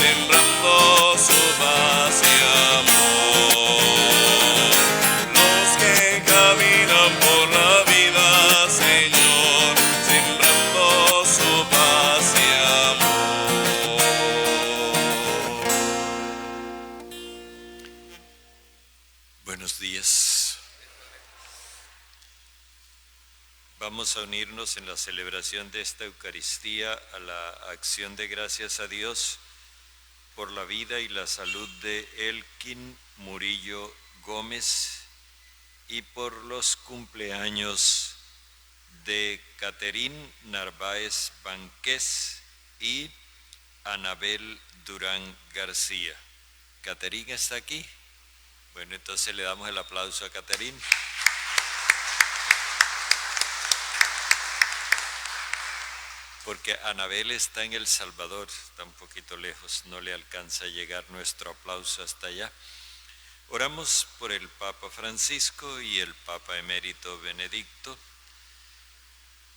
sembrando su paz y amor. Los que caminan por la vida, Señor, sembrando su paz y amor. Buenos días. Vamos a unirnos en la celebración de esta Eucaristía a la acción de gracias a Dios por la vida y la salud de Elkin Murillo Gómez y por los cumpleaños de Caterín Narváez Banqués y Anabel Durán García. ¿Caterín está aquí? Bueno, entonces le damos el aplauso a Caterín. Porque Anabel está en El Salvador, está un poquito lejos, no le alcanza a llegar nuestro aplauso hasta allá. Oramos por el Papa Francisco y el Papa Emérito Benedicto,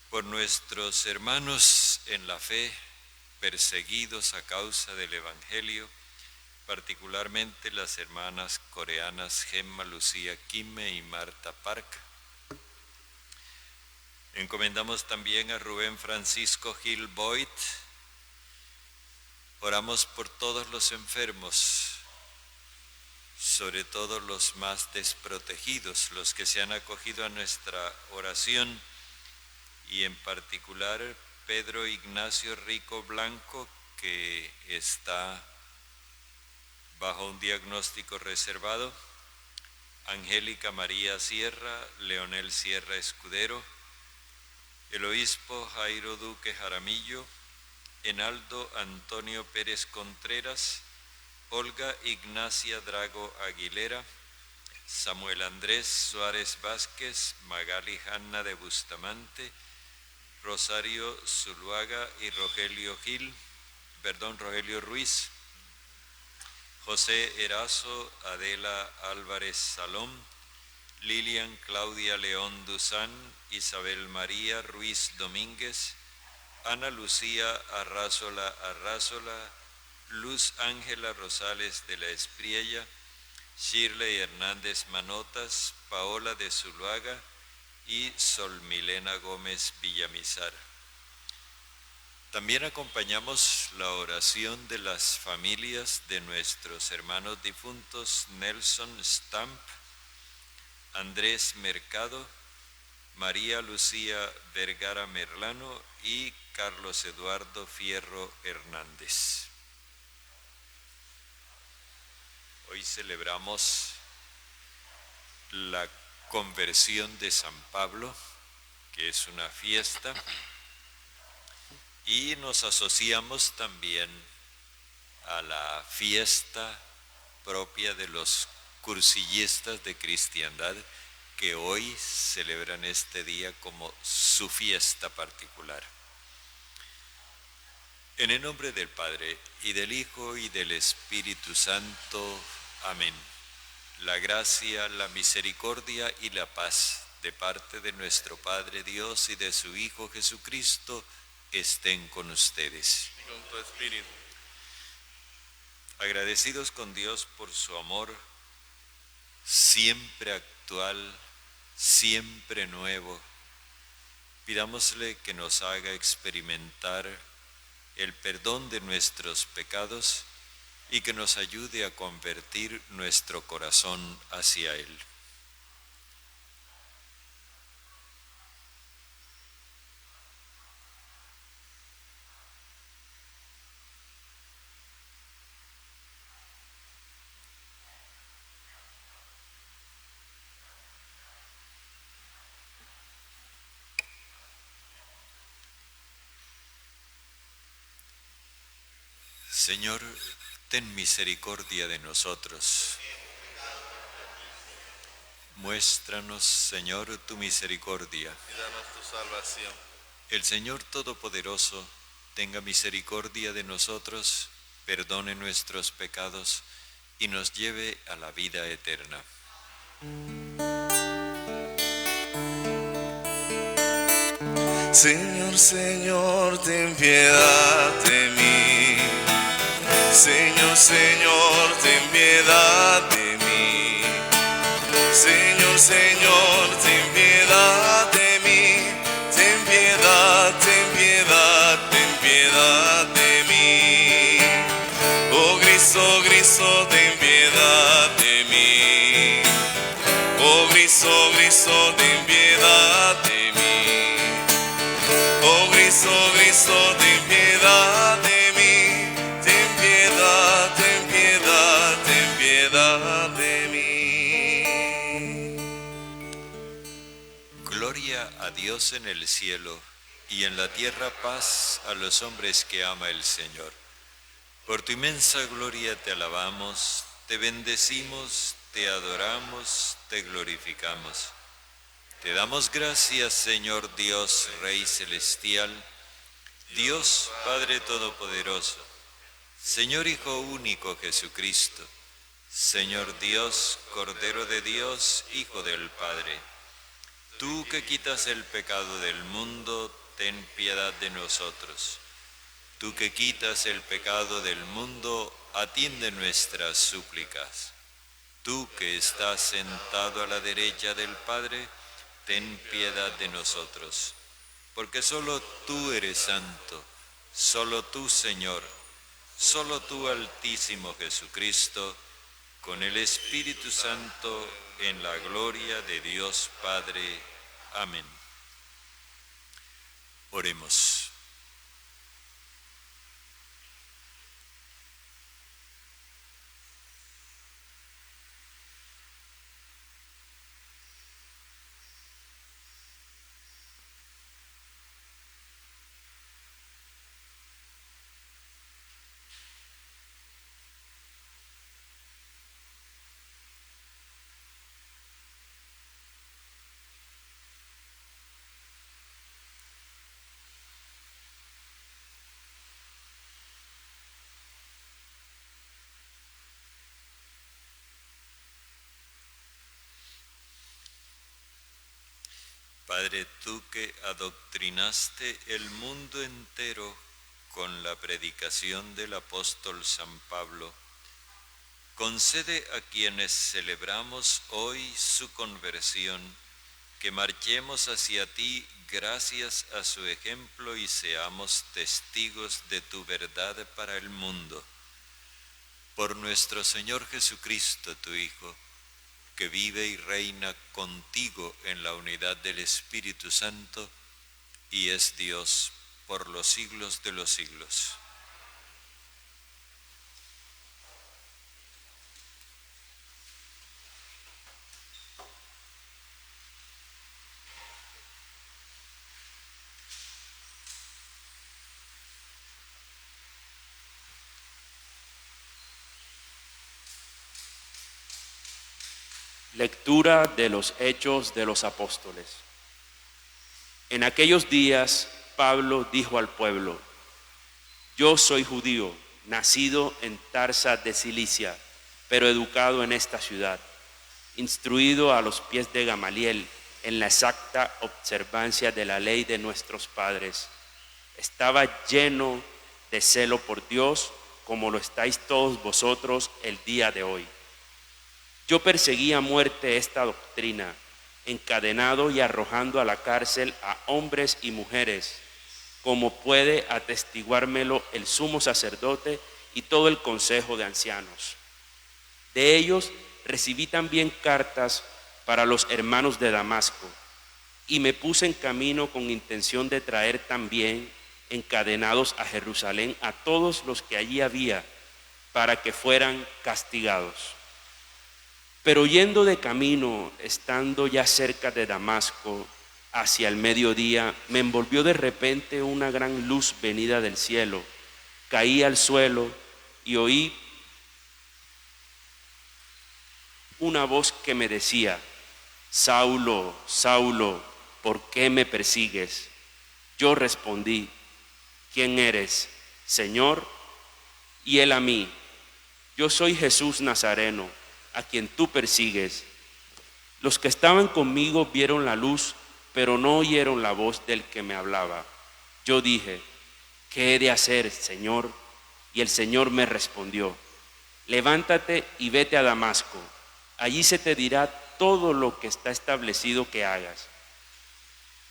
por nuestros hermanos en la fe, perseguidos a causa del Evangelio, particularmente las hermanas coreanas Gemma Lucía Quime y Marta Park. Encomendamos también a Rubén Francisco Gil Boyd. Oramos por todos los enfermos, sobre todo los más desprotegidos, los que se han acogido a nuestra oración, y en particular Pedro Ignacio Rico Blanco, que está bajo un diagnóstico reservado, Angélica María Sierra, Leonel Sierra Escudero, el obispo Jairo Duque Jaramillo, Enaldo Antonio Pérez Contreras, Olga Ignacia Drago Aguilera, Samuel Andrés Suárez Vázquez, Magali Hanna de Bustamante, Rosario Zuluaga y Rogelio Ruiz, José Erazo, Adela Álvarez Salón, Lilian Claudia León Duzán, Isabel María Ruiz Domínguez, Ana Lucía Arrázola, Luz Ángela Rosales de la Espriella, Shirley Hernández Manotas, Paola de Zuluaga y Sol Milena Gómez Villamizar. También acompañamos la oración de las familias de nuestros hermanos difuntos Nelson Stamp, Andrés Mercado, María Lucía Vergara Merlano y Carlos Eduardo Fierro Hernández. Hoy celebramos la conversión de San Pablo, que es una fiesta, y nos asociamos también a la fiesta propia de los cursillistas de cristiandad, que hoy celebran este día como su fiesta particular. En el nombre del Padre, y del Hijo, y del Espíritu Santo. Amén. La gracia, la misericordia y la paz de parte de nuestro Padre Dios y de su Hijo Jesucristo estén con ustedes. Y con tu espíritu. Agradecidos con Dios por su amor, siempre actual, siempre nuevo, pidámosle que nos haga experimentar el perdón de nuestros pecados y que nos ayude a convertir nuestro corazón hacia Él. Señor, ten misericordia de nosotros. Muéstranos, Señor, tu misericordia. Y danos tu salvación. El Señor Todopoderoso tenga misericordia de nosotros, perdone nuestros pecados y nos lleve a la vida eterna. Señor, Señor, ten piedad de mí. Señor, Señor, ten piedad de mí. Señor, Señor, ten piedad de mí. Ten piedad, ten piedad, ten piedad de mí. Oh Cristo, Cristo, ten piedad de mí. Oh Cristo, Cristo, ten piedad de mí. Oh Cristo, Cristo, ten piedad de mí. Ten piedad, ten piedad, ten piedad de mí. Gloria a Dios en el cielo y en la tierra paz a los hombres que ama el Señor. Por tu inmensa gloria te alabamos, te bendecimos, te adoramos, te glorificamos. Te damos gracias, Señor Dios, Rey celestial, Dios Padre Todopoderoso, Señor Hijo único Jesucristo, Señor Dios, Cordero de Dios, Hijo del Padre. Tú que quitas el pecado del mundo, ten piedad de nosotros. Tú que quitas el pecado del mundo, atiende nuestras súplicas. Tú que estás sentado a la derecha del Padre, ten piedad de nosotros. Porque solo tú eres santo, solo tú, Señor, solo tú, Altísimo Jesucristo, con el Espíritu Santo, en la gloria de Dios Padre. Amén. Oremos. Padre, tú que adoctrinaste el mundo entero con la predicación del apóstol San Pablo, concede a quienes celebramos hoy su conversión, que marchemos hacia ti gracias a su ejemplo y seamos testigos de tu verdad para el mundo. Por nuestro Señor Jesucristo, tu Hijo, que vive y reina contigo en la unidad del Espíritu Santo, y es Dios por los siglos de los siglos. Lectura de los Hechos de los Apóstoles. En aquellos días Pablo dijo al pueblo: yo soy judío, nacido en Tarsa de Cilicia, pero educado en esta ciudad, instruido a los pies de Gamaliel en la exacta observancia de la ley de nuestros padres. Estaba lleno de celo por Dios, como lo estáis todos vosotros el día de hoy. Yo perseguí a muerte esta doctrina, encadenado y arrojando a la cárcel a hombres y mujeres, como puede atestiguármelo el sumo sacerdote y todo el consejo de ancianos. De ellos recibí también cartas para los hermanos de Damasco, y me puse en camino con intención de traer también encadenados a Jerusalén a todos los que allí había, para que fueran castigados. Pero yendo de camino, estando ya cerca de Damasco, hacia el mediodía, me envolvió de repente una gran luz venida del cielo. Caí al suelo y oí una voz que me decía: Saulo, Saulo, ¿por qué me persigues? Yo respondí: ¿quién eres, Señor? Y él a mí: yo soy Jesús Nazareno, a quien tú persigues. Los que estaban conmigo vieron la luz, pero no oyeron la voz del que me hablaba. Yo dije: ¿qué he de hacer, Señor? Y el Señor me respondió: levántate y vete a Damasco. Allí se te dirá todo lo que está establecido que hagas.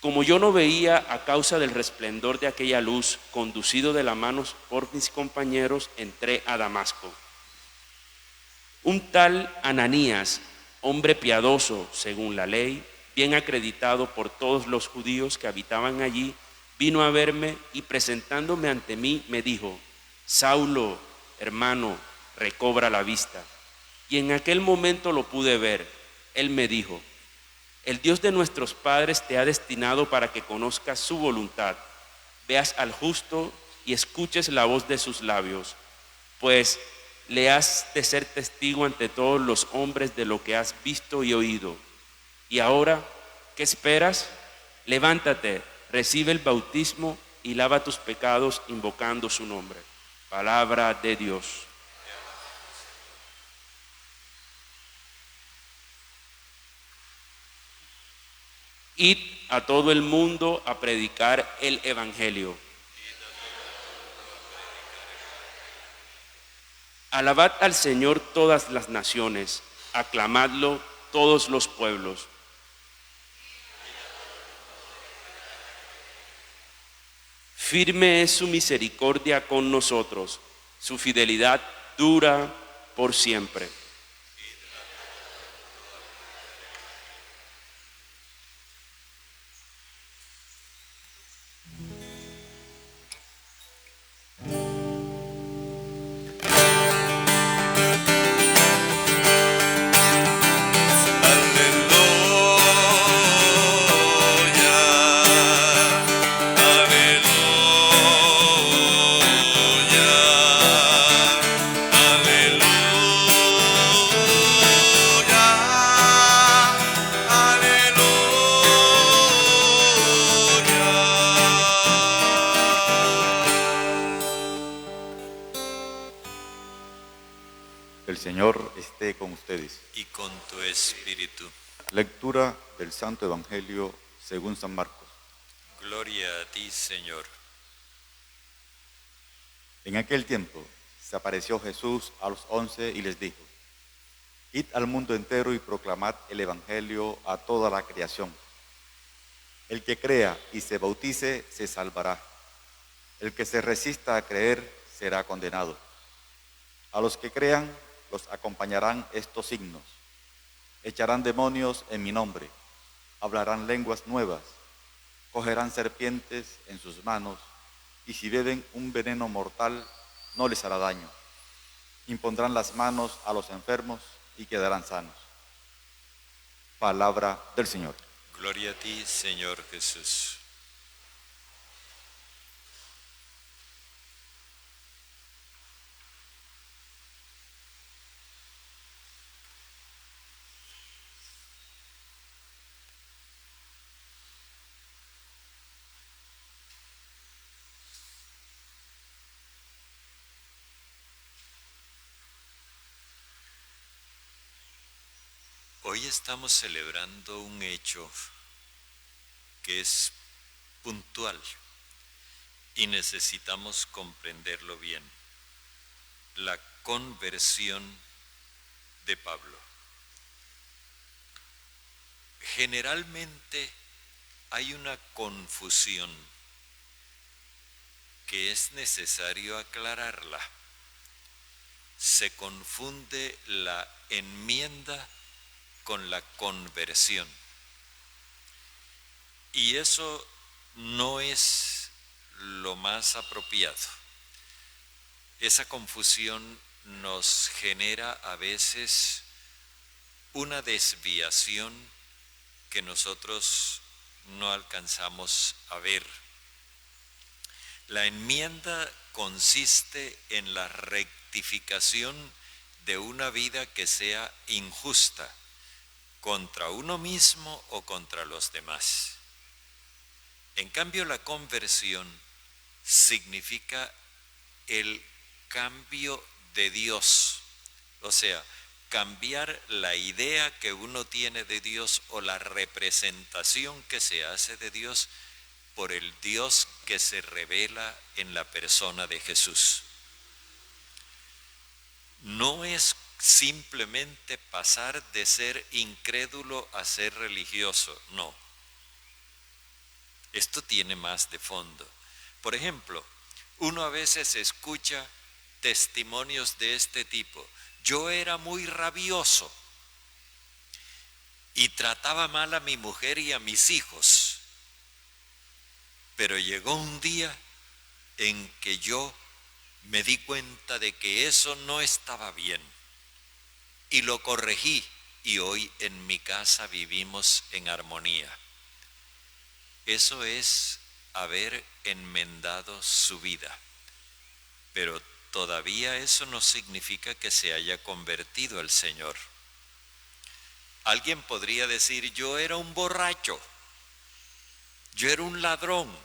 Como yo no veía a causa del resplandor de aquella luz, conducido de la mano por mis compañeros, entré a Damasco. Un tal Ananías, hombre piadoso según la ley, bien acreditado por todos los judíos que habitaban allí, vino a verme y presentándome ante mí me dijo: Saulo, hermano, recobra la vista. Y en aquel momento lo pude ver. Él me dijo: el Dios de nuestros padres te ha destinado para que conozcas su voluntad, veas al justo y escuches la voz de sus labios, pues le has de ser testigo ante todos los hombres de lo que has visto y oído. Y ahora, ¿qué esperas? Levántate, recibe el bautismo y lava tus pecados invocando su nombre. Palabra de Dios. Id a todo el mundo a predicar el evangelio. Alabad al Señor todas las naciones, aclamadlo todos los pueblos. Firme es su misericordia con nosotros, su fidelidad dura por siempre. El Señor esté con ustedes. Y con tu espíritu. Lectura del Santo Evangelio según San Marcos. Gloria a ti, Señor. En aquel tiempo se apareció Jesús a los 11 y les dijo: id al mundo entero y proclamad el Evangelio a toda la creación. El que crea y se bautice se salvará. El que se resista a creer será condenado. A los que crean los acompañarán estos signos: echarán demonios en mi nombre, hablarán lenguas nuevas, cogerán serpientes en sus manos, y si beben un veneno mortal no les hará daño. Impondrán las manos a los enfermos y quedarán sanos. Palabra del Señor. Gloria a ti, Señor Jesús. Hoy estamos celebrando un hecho que es puntual y necesitamos comprenderlo bien: la conversión de Pablo. Generalmente hay una confusión que es necesario aclararla. Se confunde la enmienda con la conversión. Y eso no es lo más apropiado. Esa confusión nos genera a veces una desviación que nosotros no alcanzamos a ver. La enmienda consiste en la rectificación de una vida que sea injusta contra uno mismo o contra los demás. En cambio, la conversión significa el cambio de Dios, o sea, cambiar la idea que uno tiene de Dios o la representación que se hace de Dios por el Dios que se revela en la persona de Jesús. no es simplemente pasar de ser incrédulo a ser religioso, no. Esto tiene más de fondo. Por ejemplo, uno a veces escucha testimonios de este tipo. Yo era muy rabioso y trataba mal a mi mujer y a mis hijos, pero llegó un día en que yo me di cuenta de que eso no estaba bien y lo corregí, y hoy en mi casa vivimos en armonía. Eso es haber enmendado su vida, pero todavía eso no significa que se haya convertido al Señor. Alguien podría decir, yo era un borracho, yo era un ladrón,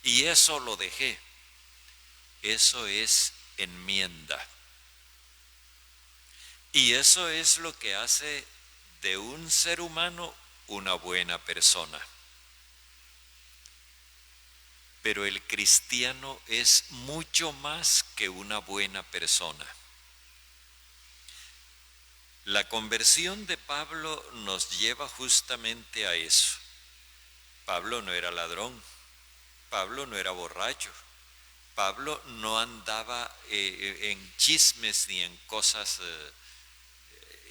y eso lo dejé. Eso es enmienda. Y eso es lo que hace de un ser humano una buena persona. Pero el cristiano es mucho más que una buena persona. La conversión de Pablo nos lleva justamente a eso. Pablo no era ladrón, Pablo no era borracho, Pablo no andaba en chismes ni en cosas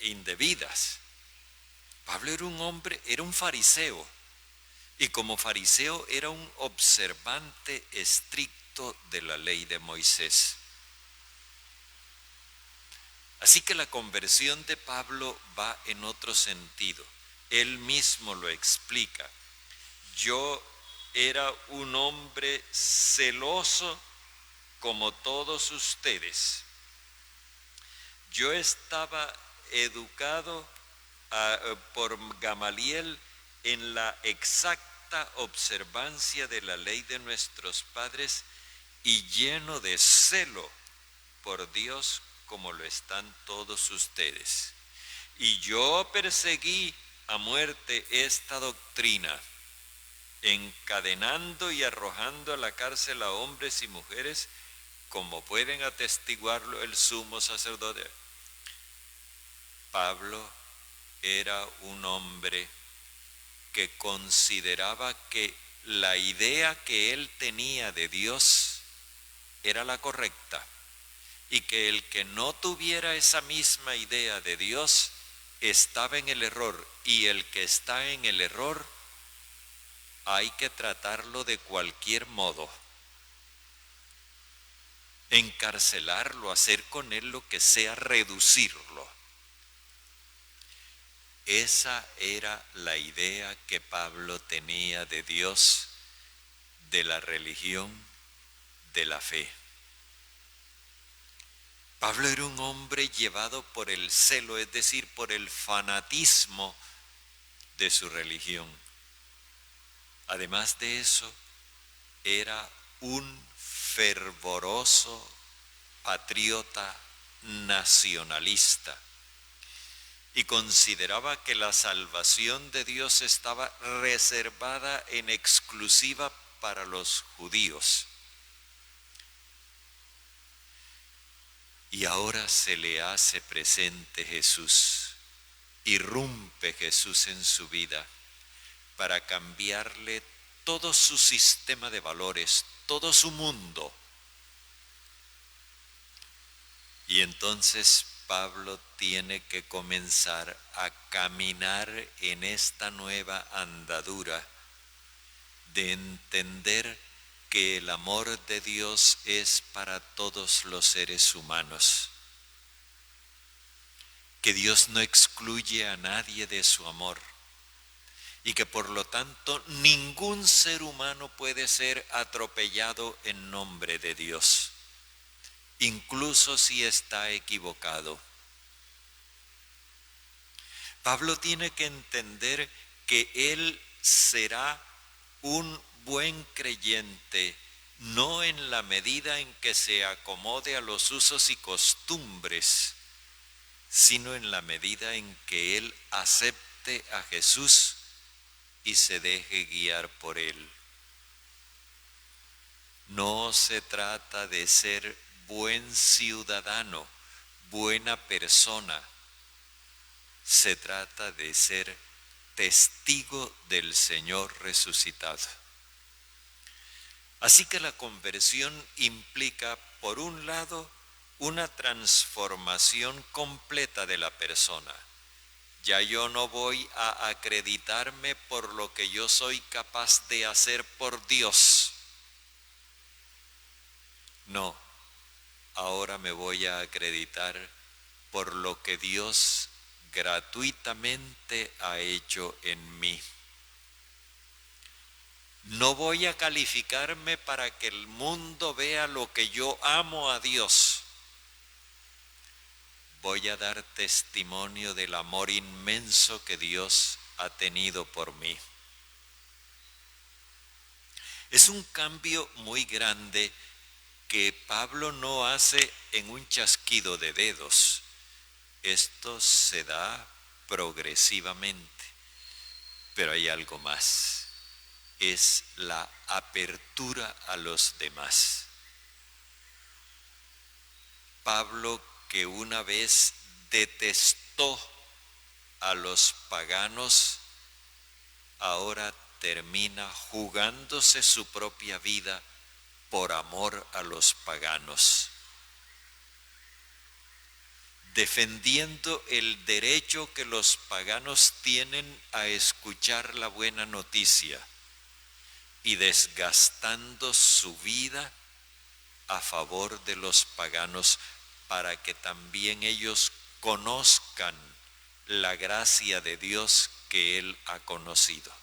indebidas. Pablo era un hombre, era un fariseo, y como fariseo era un observante estricto de la ley de Moisés. Así que la conversión de Pablo va en otro sentido. Él mismo lo explica. Yo era un hombre celoso como todos ustedes. Yo estaba educado por Gamaliel en la exacta observancia de la ley de nuestros padres y lleno de celo por Dios como lo están todos ustedes. Y yo perseguí a muerte esta doctrina, encadenando y arrojando a la cárcel a hombres y mujeres, como pueden atestiguarlo el sumo sacerdote. Pablo era un hombre que consideraba que la idea que él tenía de Dios era la correcta, y que el que no tuviera esa misma idea de Dios estaba en el error, y el que está en el error hay que tratarlo de cualquier modo, encarcelarlo, hacer con él lo que sea, reducirlo. Esa era la idea que Pablo tenía de Dios, de la religión, de la fe. Pablo era un hombre llevado por el celo, es decir, por el fanatismo de su religión. Además de eso, era un fervoroso patriota nacionalista y consideraba que la salvación de Dios estaba reservada en exclusiva para los judíos. Y ahora se le hace presente Jesús, irrumpe Jesús en su vida para cambiarle todo su sistema de valores, todo su mundo. Y entonces Pablo tiene que comenzar a caminar en esta nueva andadura de entender que el amor de Dios es para todos los seres humanos, que Dios no excluye a nadie de su amor, y que por lo tanto ningún ser humano puede ser atropellado en nombre de Dios, incluso si está equivocado. Pablo tiene que entender que él será un buen creyente, no en la medida en que se acomode a los usos y costumbres, sino en la medida en que él acepte a Jesús y se deje guiar por él. No se trata de ser buen ciudadano, buena persona. Se trata de ser testigo del Señor resucitado. Así que la conversión implica, por un lado, una transformación completa de la persona. Ya yo no voy a acreditarme por lo que yo soy capaz de hacer por Dios. No, ahora me voy a acreditar por lo que Dios gratuitamente ha hecho en mí. No voy a calificarme para que el mundo vea lo que yo amo a Dios. Voy a dar testimonio del amor inmenso que Dios ha tenido por mí. Es un cambio muy grande que Pablo no hace en un chasquido de dedos. Esto se da progresivamente, pero hay algo más. Es la apertura a los demás. Pablo, que una vez detestó a los paganos, ahora termina jugándose su propia vida por amor a los paganos, defendiendo el derecho que los paganos tienen a escuchar la buena noticia y desgastando su vida a favor de los paganos para que también ellos conozcan la gracia de Dios que Él ha conocido.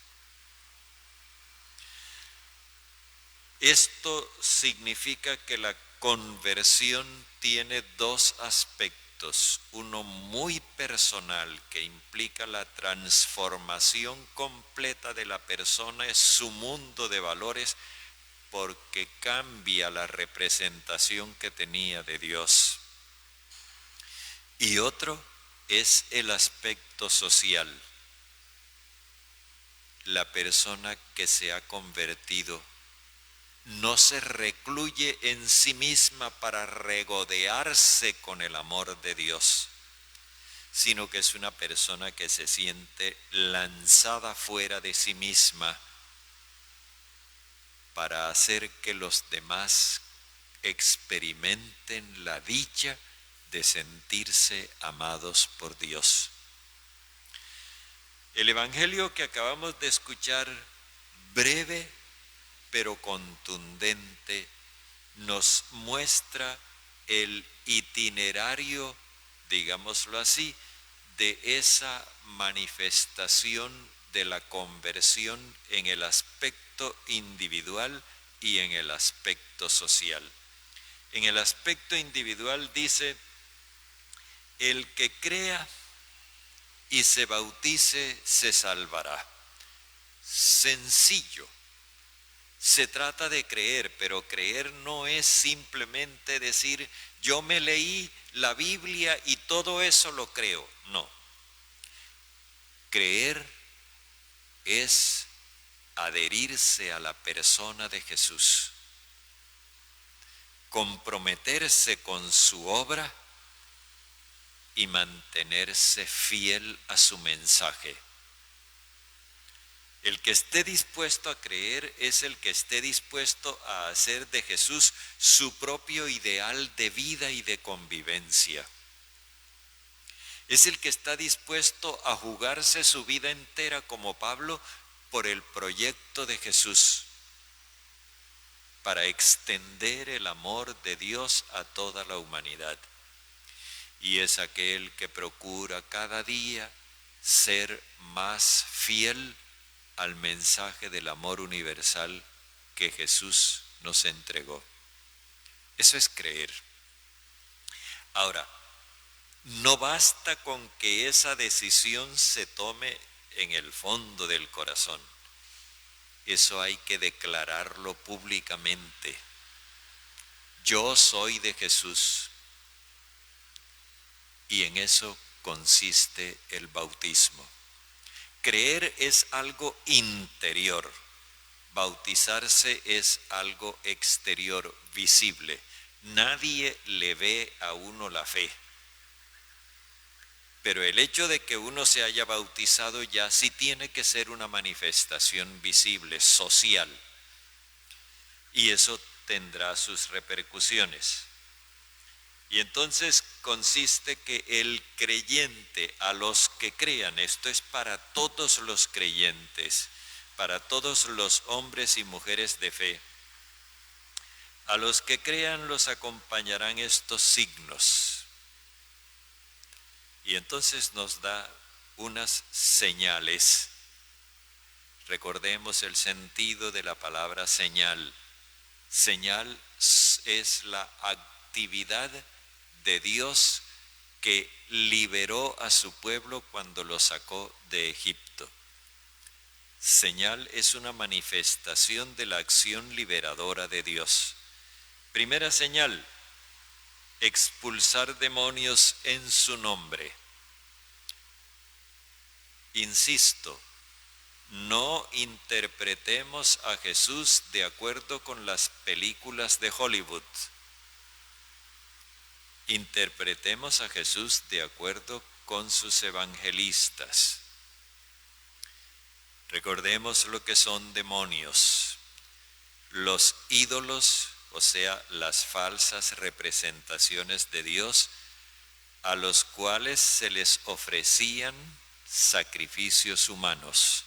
Esto significa que la conversión tiene dos aspectos, uno muy personal que implica la transformación completa de la persona, es su mundo de valores, porque cambia la representación que tenía de Dios. Y otro es el aspecto social. La persona que se ha convertido no se recluye en sí misma para regodearse con el amor de Dios, sino que es una persona que se siente lanzada fuera de sí misma para hacer que los demás experimenten la dicha de sentirse amados por Dios. El evangelio que acabamos de escuchar, breve pero contundente, nos muestra el itinerario, digámoslo así, de esa manifestación de la conversión en el aspecto individual y en el aspecto social. En el aspecto individual dice: el que crea y se bautice se salvará. Sencillo. Se trata de creer, pero creer no es simplemente decir yo me leí la Biblia y todo eso lo creo. No. Creer es adherirse a la persona de Jesús, comprometerse con su obra y mantenerse fiel a su mensaje. El que esté dispuesto a creer es el que esté dispuesto a hacer de Jesús su propio ideal de vida y de convivencia. Es el que está dispuesto a jugarse su vida entera, como Pablo, por el proyecto de Jesús, para extender el amor de Dios a toda la humanidad. Y es aquel que procura cada día ser más fiel al mensaje del amor universal que Jesús nos entregó. Eso es creer. Ahora, no basta con que esa decisión se tome en el fondo del corazón. Eso hay que declararlo públicamente. Yo soy de Jesús. Y en eso consiste el bautismo. Creer es algo interior, bautizarse es algo exterior, visible. Nadie le ve a uno la fe. Pero el hecho de que uno se haya bautizado ya sí tiene que ser una manifestación visible, social. Y eso tendrá sus repercusiones. Y entonces consiste que el creyente, a los que crean, esto es para todos los creyentes, para todos los hombres y mujeres de fe, a los que crean los acompañarán estos signos. Y entonces nos da unas señales. Recordemos el sentido de la palabra señal. Señal es la actividad de Dios que liberó a su pueblo cuando lo sacó de Egipto. Señal es una manifestación de la acción liberadora de Dios. Primera señal, expulsar demonios en su nombre. Insisto, no interpretemos a Jesús de acuerdo con las películas de Hollywood. Interpretemos a Jesús de acuerdo con sus evangelistas. Recordemos lo que son demonios. Los ídolos, o sea, las falsas representaciones de Dios, a los cuales se les ofrecían sacrificios humanos.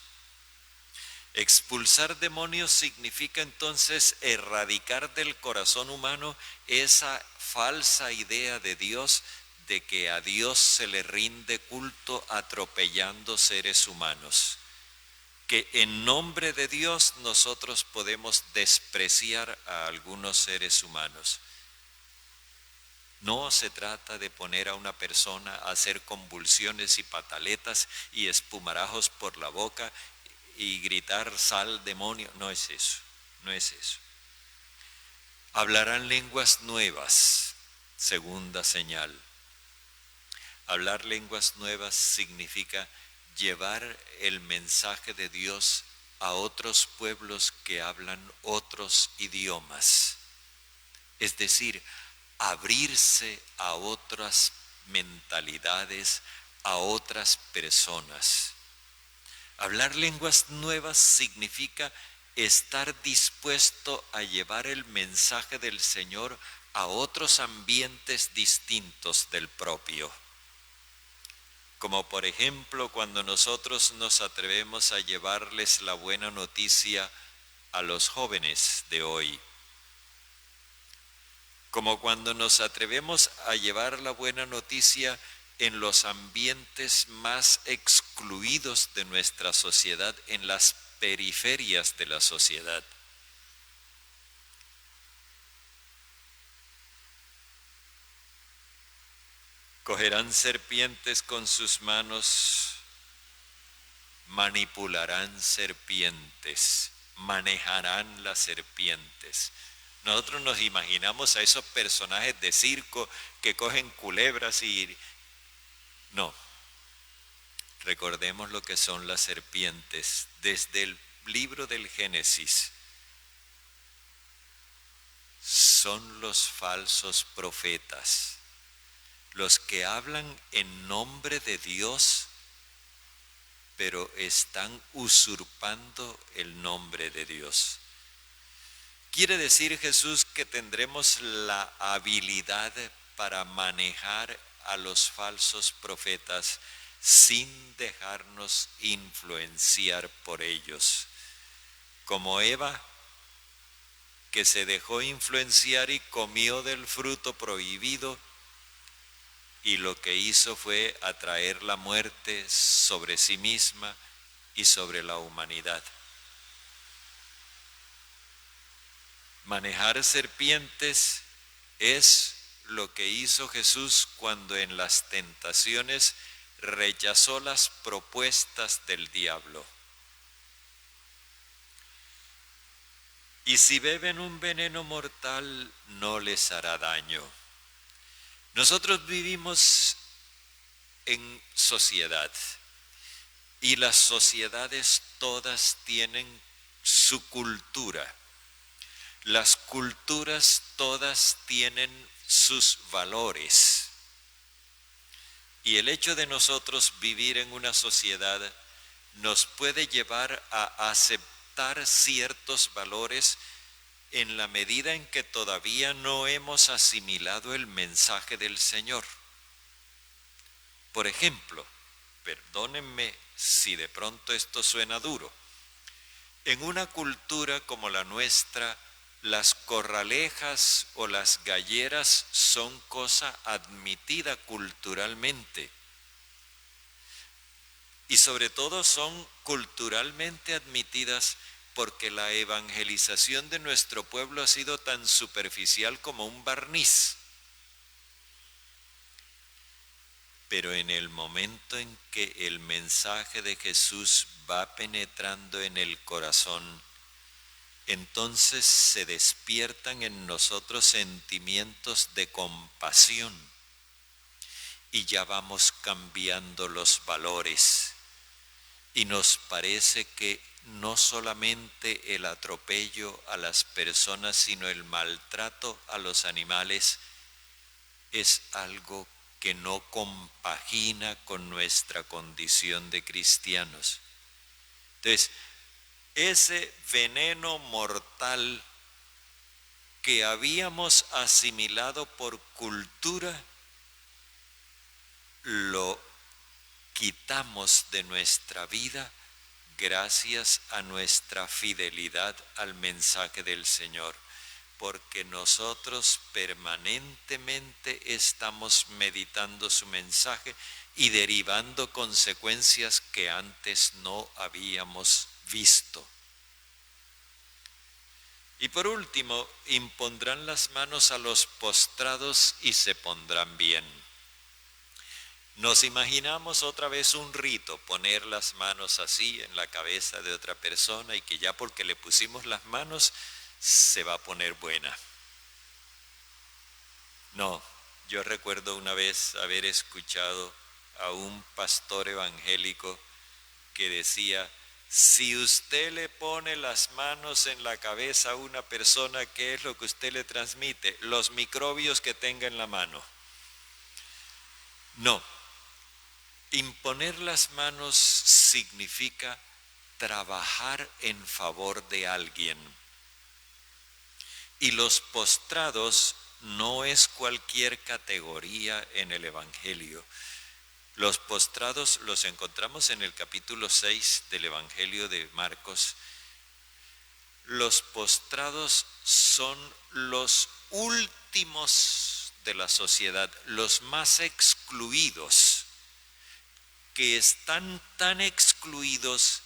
Expulsar demonios significa entonces erradicar del corazón humano esa falsa idea de Dios, de que a Dios se le rinde culto atropellando seres humanos. Que en nombre de Dios nosotros podemos despreciar a algunos seres humanos. No se trata de poner a una persona a hacer convulsiones y pataletas y espumarajos por la boca y gritar sal demonio. No es eso, no es eso. Hablarán lenguas nuevas, segunda señal. Hablar lenguas nuevas significa llevar el mensaje de Dios a otros pueblos que hablan otros idiomas. Es decir, abrirse a otras mentalidades, a otras personas. Hablar lenguas nuevas significa estar dispuesto a llevar el mensaje del Señor a otros ambientes distintos del propio. Como por ejemplo cuando nosotros nos atrevemos a llevarles la buena noticia a los jóvenes de hoy. Como cuando nos atrevemos a llevar la buena noticia en los ambientes más excluidos de nuestra sociedad, en las periferias de la sociedad. Cogerán serpientes con sus manos, manipularán serpientes, manejarán las serpientes. Nosotros nos imaginamos a esos personajes de circo que cogen culebras y... No, recordemos lo que son las serpientes. Desde el libro del Génesis, son los falsos profetas, los que hablan en nombre de Dios, pero están usurpando el nombre de Dios. Quiere decir Jesús que tendremos la habilidad para manejar a los falsos profetas sin dejarnos influenciar por ellos. Como Eva, que se dejó influenciar y comió del fruto prohibido, y lo que hizo fue atraer la muerte sobre sí misma y sobre la humanidad. Manejar serpientes es lo que hizo Jesús cuando en las tentaciones rechazó las propuestas del diablo. Y si beben un veneno mortal, no les hará daño. Nosotros vivimos en sociedad y las sociedades todas tienen su cultura. Las culturas todas tienen sus valores. Y el hecho de nosotros vivir en una sociedad nos puede llevar a aceptar ciertos valores en la medida en que todavía no hemos asimilado el mensaje del Señor. Por ejemplo, perdónenme si de pronto esto suena duro, en una cultura como la nuestra, las corralejas o las galleras son cosa admitida culturalmente. Y sobre todo son culturalmente admitidas porque la evangelización de nuestro pueblo ha sido tan superficial como un barniz. Pero en el momento en que el mensaje de Jesús va penetrando en el corazón, entonces se despiertan en nosotros sentimientos de compasión y ya vamos cambiando los valores. Y nos parece que no solamente el atropello a las personas, sino el maltrato a los animales es algo que no compagina con nuestra condición de cristianos. Entonces, ese veneno mortal que habíamos asimilado por cultura, lo quitamos de nuestra vida gracias a nuestra fidelidad al mensaje del Señor, porque nosotros permanentemente estamos meditando su mensaje y derivando consecuencias que antes no habíamos visto. Y por último, impondrán las manos a los postrados y se pondrán bien. Nos imaginamos otra vez un rito, poner las manos así en la cabeza de otra persona y que ya porque le pusimos las manos se va a poner buena. No, yo recuerdo una vez haber escuchado a un pastor evangélico que decía: si usted le pone las manos en la cabeza a una persona, ¿qué es lo que usted le transmite? Los microbios que tenga en la mano. No, imponer las manos significa trabajar en favor de alguien. Y los postrados no es cualquier categoría en el Evangelio. Los postrados los encontramos en el capítulo 6 del Evangelio de Marcos. Los postrados son los últimos de la sociedad, los más excluidos, que están tan excluidos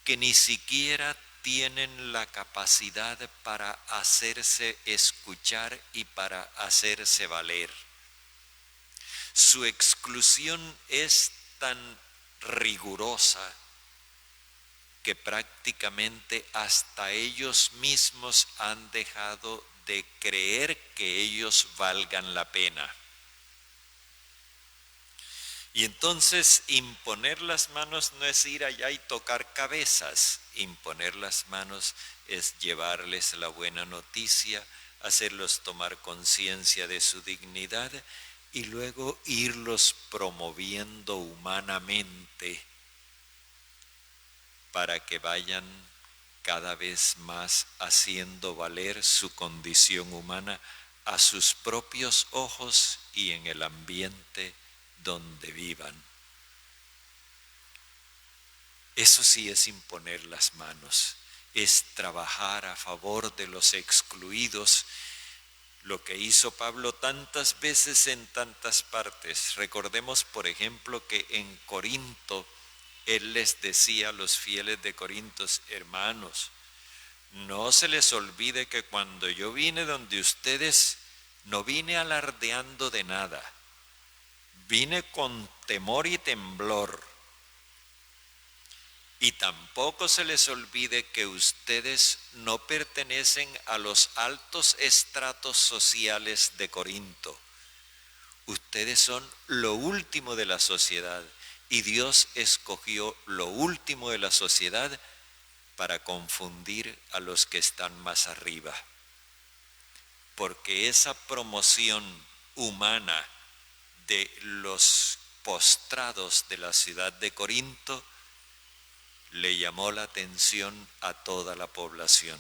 que ni siquiera tienen la capacidad para hacerse escuchar y para hacerse valer. Su exclusión es tan rigurosa que prácticamente hasta ellos mismos han dejado de creer que ellos valgan la pena. Y entonces imponer las manos no es ir allá y tocar cabezas. Imponer las manos es llevarles la buena noticia, hacerlos tomar conciencia de su dignidad y luego irlos promoviendo humanamente para que vayan cada vez más haciendo valer su condición humana a sus propios ojos y en el ambiente donde vivan. Eso sí es imponer las manos, es trabajar a favor de los excluidos, lo que hizo Pablo tantas veces en tantas partes. Recordemos, por ejemplo, que en Corinto él les decía a los fieles de Corinto: hermanos, no se les olvide que cuando yo vine donde ustedes, no vine alardeando de nada, vine con temor y temblor. Y tampoco se les olvide que ustedes no pertenecen a los altos estratos sociales de Corinto. Ustedes son lo último de la sociedad y Dios escogió lo último de la sociedad para confundir a los que están más arriba. porque esa promoción humana de los postrados de la ciudad de Corinto le llamó la atención a toda la población.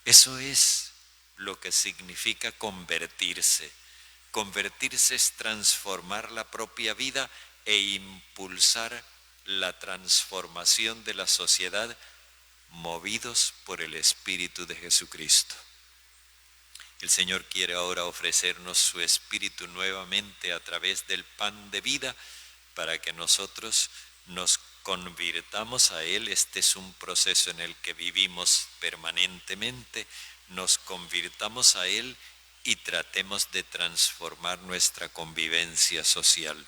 Eso es lo que significa convertirse. Convertirse es transformar la propia vida e impulsar la transformación de la sociedad movidos por el Espíritu de Jesucristo. El Señor quiere ahora ofrecernos su Espíritu nuevamente a través del pan de vida para que nosotros nos convirtamos a Él. Este es un proceso en el que vivimos permanentemente. Nos convirtamos a Él y tratemos de transformar nuestra convivencia social.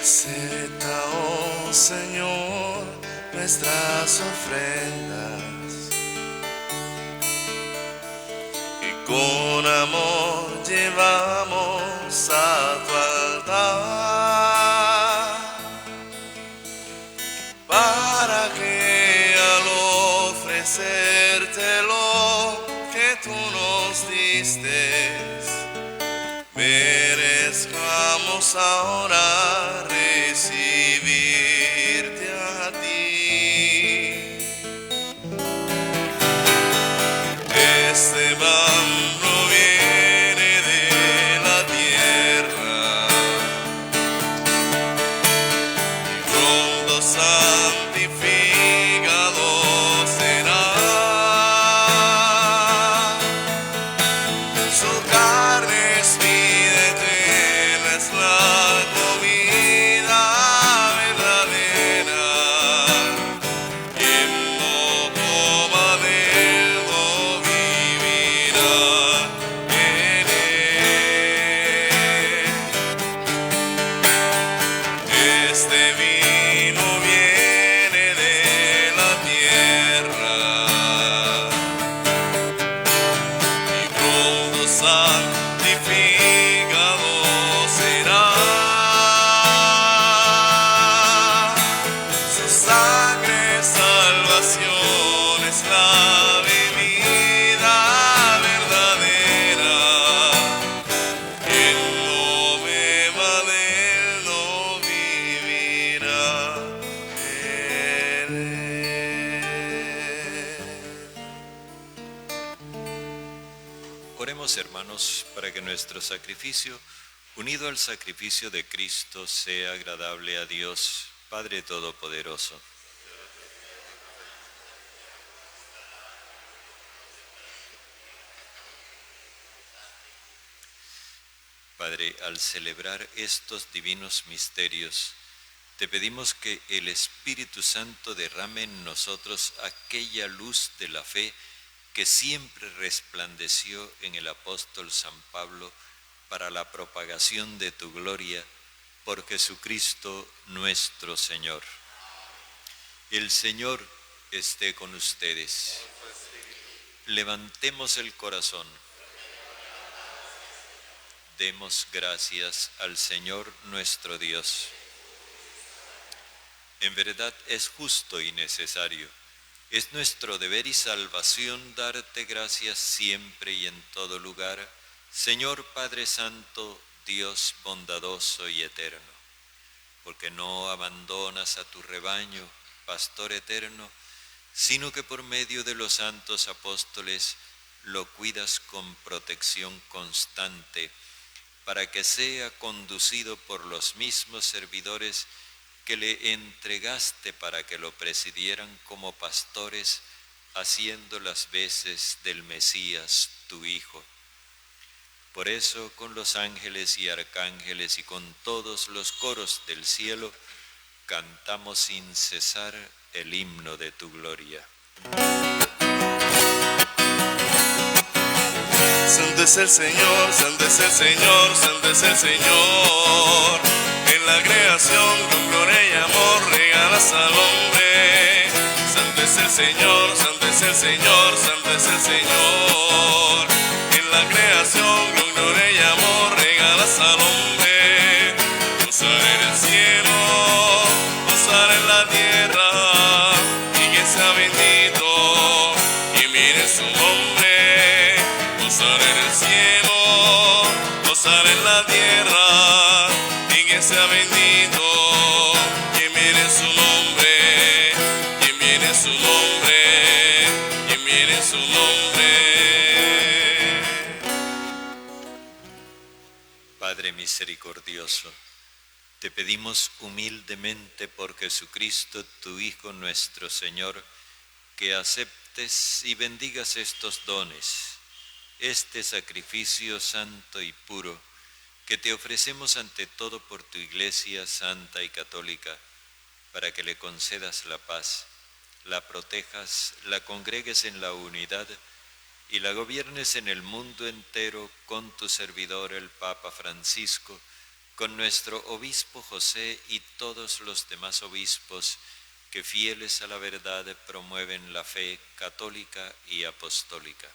Acepta, oh Señor, nuestras ofrendas y con amor llevamos a tu altar, para que al ofrecerte lo que tú nos diste, merezcamos ahora recibirte a ti. Este pan proviene de la tierra y pronto santificado será. Su carne es vida eterna, es la comida verdadera. Quien no coma de él no vivirá en él. Este vino viene de la tierra y pronto santificado será. Su sangre salvación es la bebida verdadera. Quien no beba de él no vivirá en él. Oremos, hermanos, para que nuestro sacrificio, unido al sacrificio de Cristo, sea agradable a Dios, Padre Todopoderoso. Padre, al celebrar estos divinos misterios, te pedimos que el Espíritu Santo derrame en nosotros aquella luz de la fe que siempre resplandeció en el apóstol San Pablo para la propagación de tu gloria, por Jesucristo nuestro Señor. El Señor esté con ustedes. Levantemos el corazón. Demos gracias al Señor nuestro Dios. En verdad es justo y necesario. Es nuestro deber y salvación darte gracias siempre y en todo lugar, Señor Padre Santo, Dios bondadoso y eterno, porque no abandonas a tu rebaño, Pastor eterno, sino que por medio de los santos apóstoles lo cuidas con protección constante, para que sea conducido por los mismos servidores que le entregaste para que lo presidieran como pastores, haciendo las veces del Mesías, tu Hijo. Por eso, con los ángeles y arcángeles y con todos los coros del cielo, cantamos sin cesar el himno de tu gloria. Santo es el Señor, santo es el Señor, santo es el Señor. En la creación con gloria y amor regalas al hombre. Santo es el Señor, santo es el Señor, santo es el Señor. En la creación con gloria y amor regalas al hombre. Gozar en el cielo, gozar en la tierra, y que sea bendito y mire su nombre. Gozar en el cielo, gozar en la tierra, y que sea bendito quien viene su nombre, quien viene su nombre, quien viene su nombre. Padre misericordioso, te pedimos humildemente por Jesucristo, tu Hijo nuestro Señor, que aceptes y bendigas estos dones, este sacrificio santo y puro, que te ofrecemos ante todo por tu Iglesia santa y católica, para que le concedas la paz, la protejas, la congregues en la unidad y la gobiernes en el mundo entero con tu servidor el Papa Francisco, con nuestro obispo José y todos los demás obispos que fieles a la verdad promueven la fe católica y apostólica.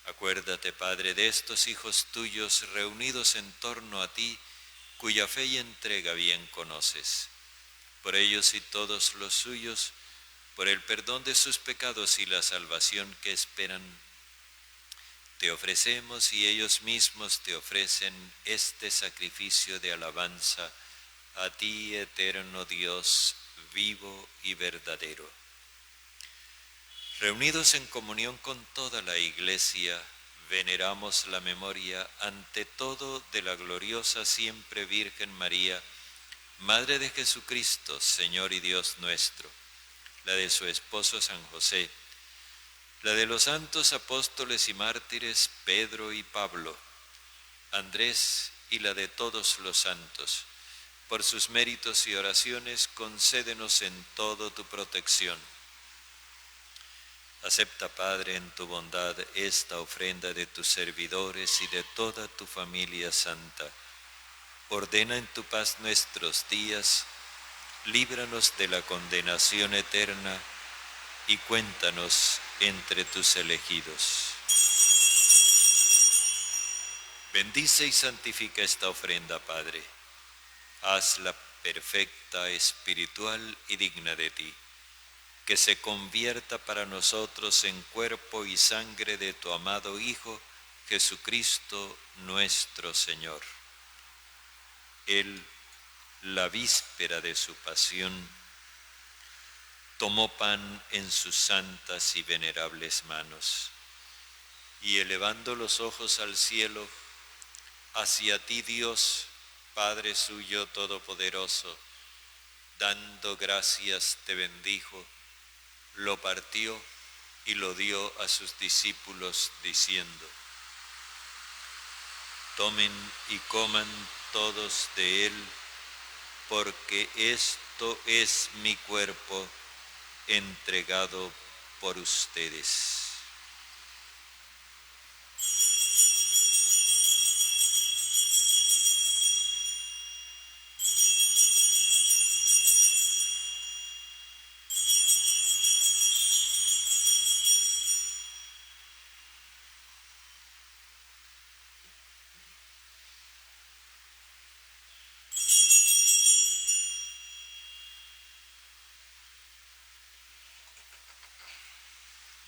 Acuérdate, Padre, de estos hijos tuyos reunidos en torno a ti, cuya fe y entrega bien conoces. Por ellos y todos los suyos, por el perdón de sus pecados y la salvación que esperan, te ofrecemos y ellos mismos te ofrecen este sacrificio de alabanza a ti, eterno Dios, vivo y verdadero. Reunidos en comunión con toda la Iglesia, veneramos la memoria ante todo de la gloriosa siempre Virgen María, Madre de Jesucristo, Señor y Dios nuestro, la de su esposo San José, la de los santos apóstoles y mártires Pedro y Pablo, Andrés y la de todos los santos. Por sus méritos y oraciones concédenos en todo tu protección. Acepta, Padre, en tu bondad esta ofrenda de tus servidores y de toda tu familia santa. Ordena en tu paz nuestros días, líbranos de la condenación eterna y cuéntanos entre tus elegidos. Bendice y santifica esta ofrenda, Padre. Hazla perfecta, espiritual y digna de ti, que se convierta para nosotros en cuerpo y sangre de tu amado Hijo, Jesucristo nuestro Señor. Él, la víspera de su pasión, tomó pan en sus santas y venerables manos, y elevando los ojos al cielo, hacia ti, Dios, Padre suyo todopoderoso, dando gracias te bendijo, lo partió y lo dio a sus discípulos diciendo: tomen y coman todos de él, porque esto es mi cuerpo entregado por ustedes.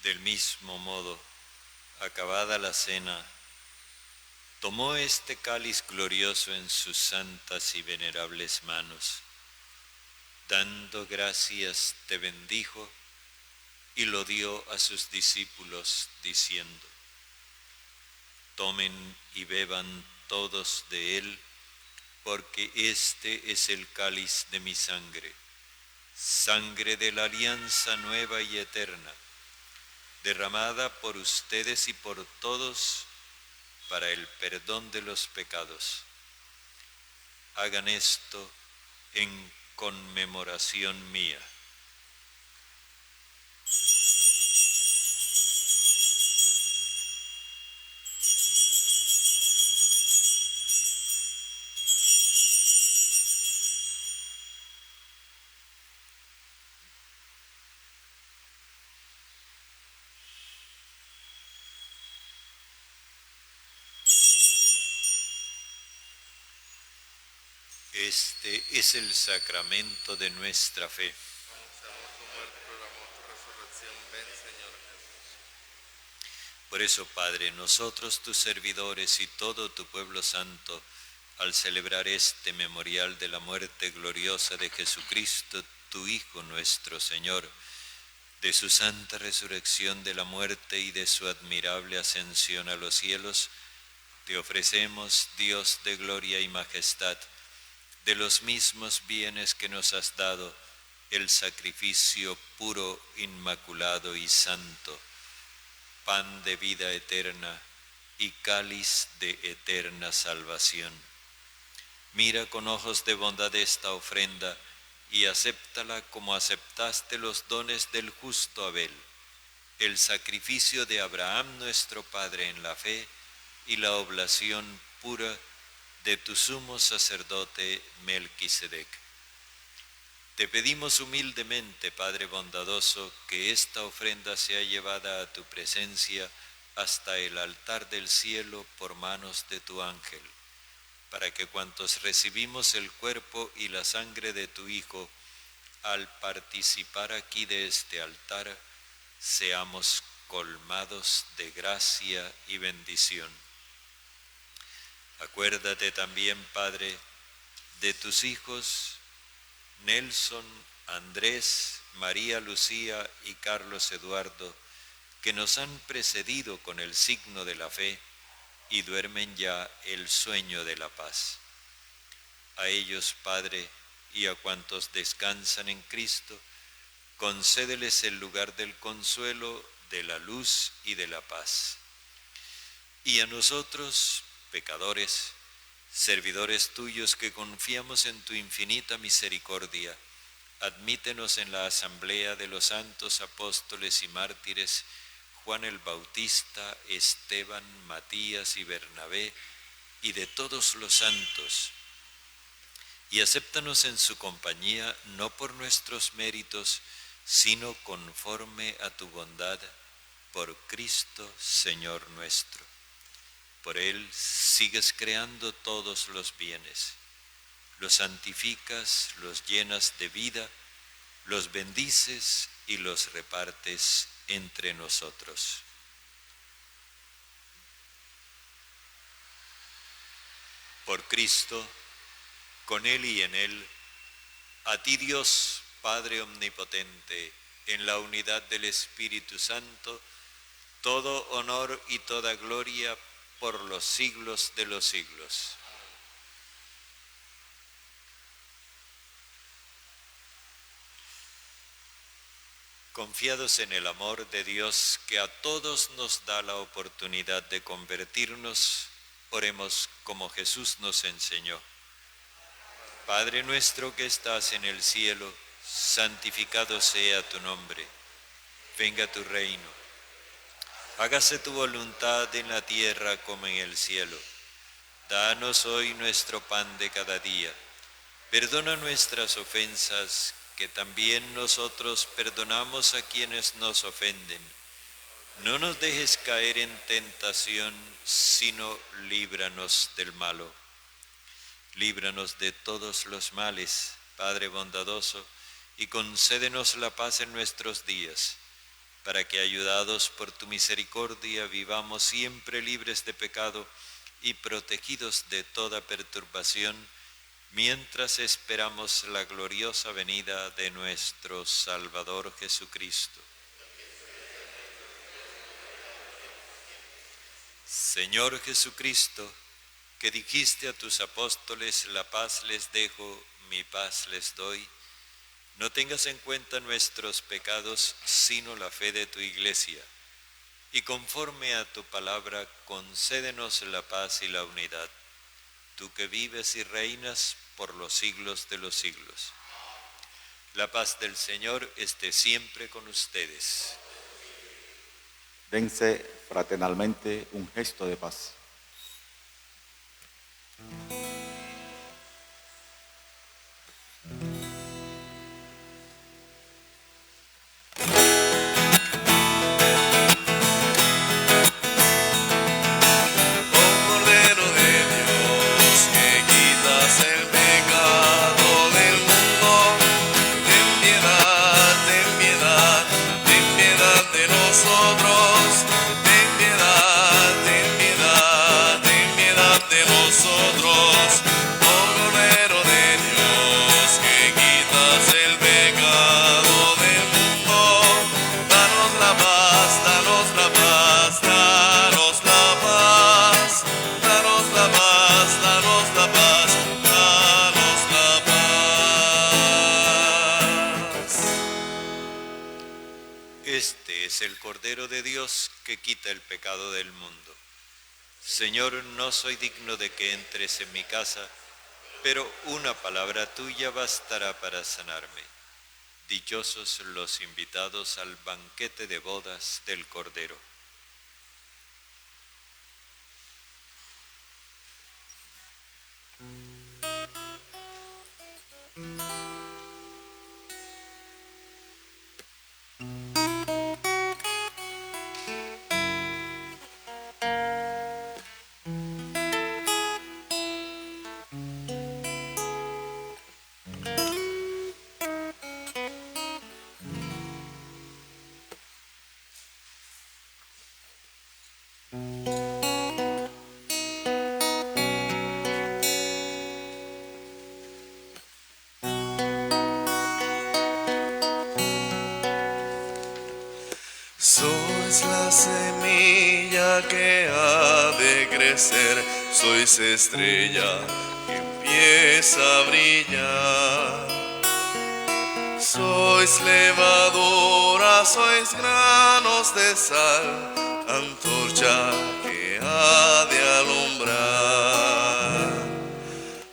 Del mismo modo, acabada la cena, tomó este cáliz glorioso en sus santas y venerables manos, dando gracias te bendijo y lo dio a sus discípulos diciendo: tomen y beban todos de él, porque este es el cáliz de mi sangre, sangre de la alianza nueva y eterna, derramada por ustedes y por todos para el perdón de los pecados. Hagan esto en conmemoración mía. Este es el sacramento de nuestra fe. Anunciamos tu muerte, proclamamos tu resurrección. Ven, Señor Jesús. Por eso, Padre, nosotros tus servidores y todo tu pueblo santo, al celebrar este memorial de la muerte gloriosa de Jesucristo, tu Hijo nuestro Señor, de su santa resurrección de la muerte y de su admirable ascensión a los cielos, te ofrecemos, Dios de gloria y majestad, de los mismos bienes que nos has dado, el sacrificio puro, inmaculado y santo, pan de vida eterna y cáliz de eterna salvación. Mira con ojos de bondad esta ofrenda y acéptala como aceptaste los dones del justo Abel, el sacrificio de Abraham nuestro Padre en la fe y la oblación pura de tu sumo sacerdote Melquisedec. Te pedimos humildemente, Padre bondadoso, que esta ofrenda sea llevada a tu presencia hasta el altar del cielo por manos de tu ángel, para que cuantos recibimos el cuerpo y la sangre de tu Hijo, al participar aquí de este altar, seamos colmados de gracia y bendición. Acuérdate también, Padre, de tus hijos Nelson, Andrés, María Lucía y Carlos Eduardo, que nos han precedido con el signo de la fe y duermen ya el sueño de la paz. A ellos, Padre, y a cuantos descansan en Cristo, concédeles el lugar del consuelo, de la luz y de la paz. Y a nosotros, pecadores, servidores tuyos que confiamos en tu infinita misericordia, admítenos en la asamblea de los santos apóstoles y mártires Juan el Bautista, Esteban, Matías y Bernabé, y de todos los santos, y acéptanos en su compañía, no por nuestros méritos, sino conforme a tu bondad, por Cristo, Señor nuestro. Por Él sigues creando todos los bienes, los santificas, los llenas de vida, los bendices y los repartes entre nosotros. Por Cristo, con Él y en Él, a ti Dios, Padre omnipotente, en la unidad del Espíritu Santo, todo honor y toda gloria por los siglos de los siglos. Confiados en el amor de Dios que a todos nos da la oportunidad de convertirnos, oremos como Jesús nos enseñó. Padre nuestro que estás en el cielo, santificado sea tu nombre. Venga tu reino. Hágase tu voluntad en la tierra como en el cielo. Danos hoy nuestro pan de cada día. Perdona nuestras ofensas, que también nosotros perdonamos a quienes nos ofenden. No nos dejes caer en tentación, sino líbranos del malo. Líbranos de todos los males, Padre bondadoso, y concédenos la paz en nuestros días, para que, ayudados por tu misericordia, vivamos siempre libres de pecado y protegidos de toda perturbación, mientras esperamos la gloriosa venida de nuestro Salvador Jesucristo. Señor Jesucristo, que dijiste a tus apóstoles, la paz les dejo, mi paz les doy, no tengas en cuenta nuestros pecados, sino la fe de tu Iglesia, y conforme a tu palabra, concédenos la paz y la unidad, tú que vives y reinas por los siglos de los siglos. La paz del Señor esté siempre con ustedes. Dense fraternalmente un gesto de paz. Oh Cordero de Dios, que quitas el pecado es el Cordero de Dios que quita el pecado del mundo. Señor, no soy digno de que entres en mi casa, pero una palabra tuya bastará para sanarme. Dichosos los invitados al banquete de bodas del Cordero. Sois la semilla que ha de crecer, sois estrella que empieza a brillar. Sois levadura, sois granos de sal, antorcha que ha de alumbrar.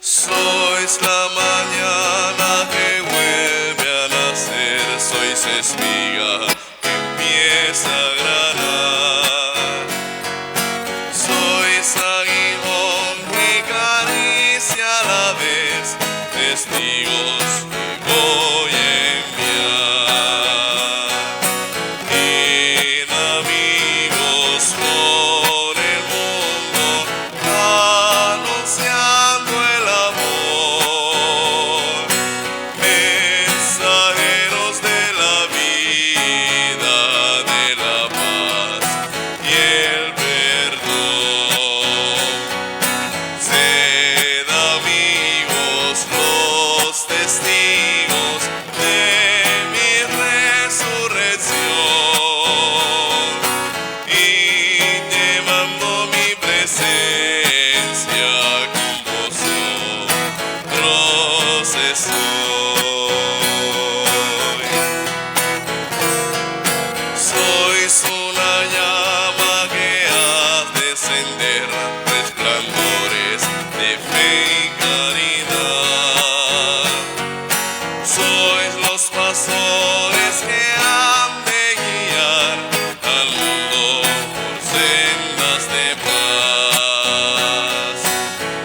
Sois la mañana que vuelve a nacer, sois espiga empieza a granar. Sois aguijón que caricia a la vez, testigos que voy a enviar. Id amigos por el mundo, anunciando el amor, mensajeros de la vida, de la paz y el perdón. Sed amigos los testigos de mi resurrección y llevando mi presencia con vosotros estoy. Sois una llama que ha de encender resplandores de fe y caridad. Sois los pastores que han de guiar al mundo por sendas de paz.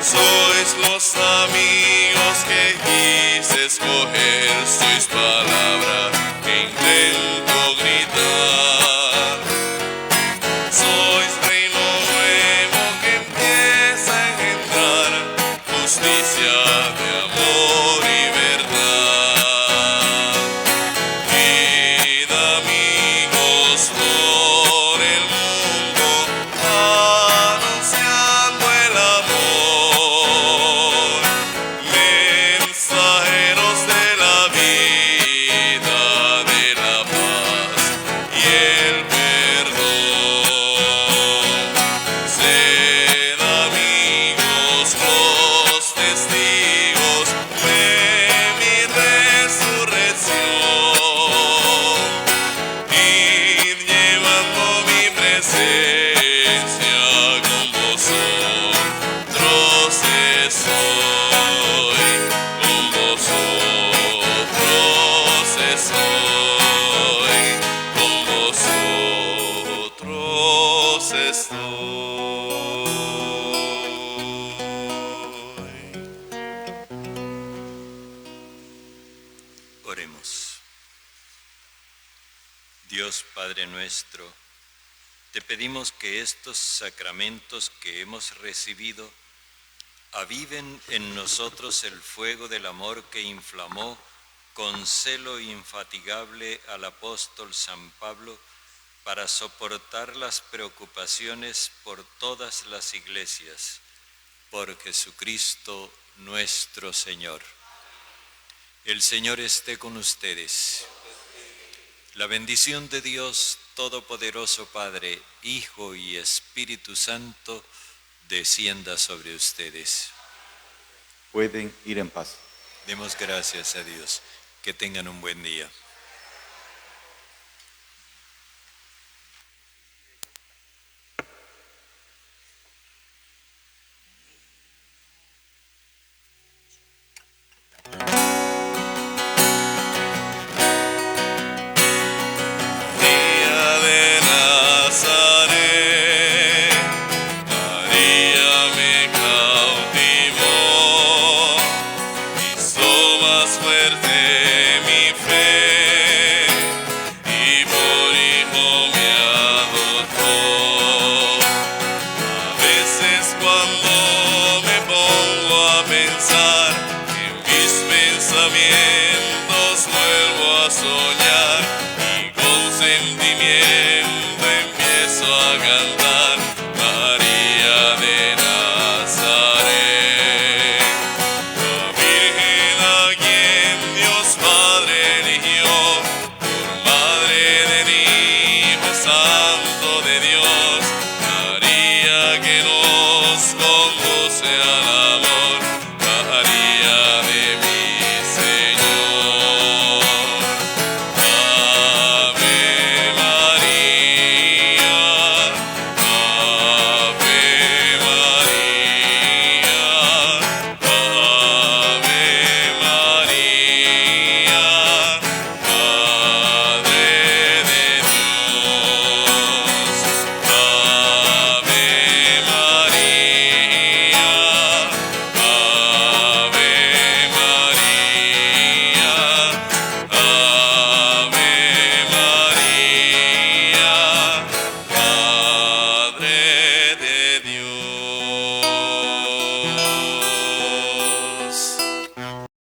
Sois los amigos que quise escoger, sois palabra que intento gritar. Sois reino nuevo que empieza a engendrar justicia de amor y verdad. Id amigos por el mundo, anunciando el amor, mensajeros de la vida, de la paz y el perdón. Sed amigos los testigos de mi resurrección, id llevando mi presencia con vosotros estoy, con vosotros estoy, con vosotros estoy. Oremos. Dios Padre nuestro, te pedimos que estos sacramentos que hemos recibido aviven en nosotros el fuego del amor que inflamó con celo infatigable al apóstol San Pablo para soportar las preocupaciones por todas las iglesias, por Jesucristo nuestro Señor. El Señor esté con ustedes. La bendición de Dios Todopoderoso, Padre, Hijo y Espíritu Santo, descienda sobre ustedes. Pueden ir en paz. Demos gracias a Dios. Que tengan un buen día. más fuerte mi fe y por hijo me adoptó. A veces cuando me pongo a pensar en mis pensamientos vuelvo a soñar.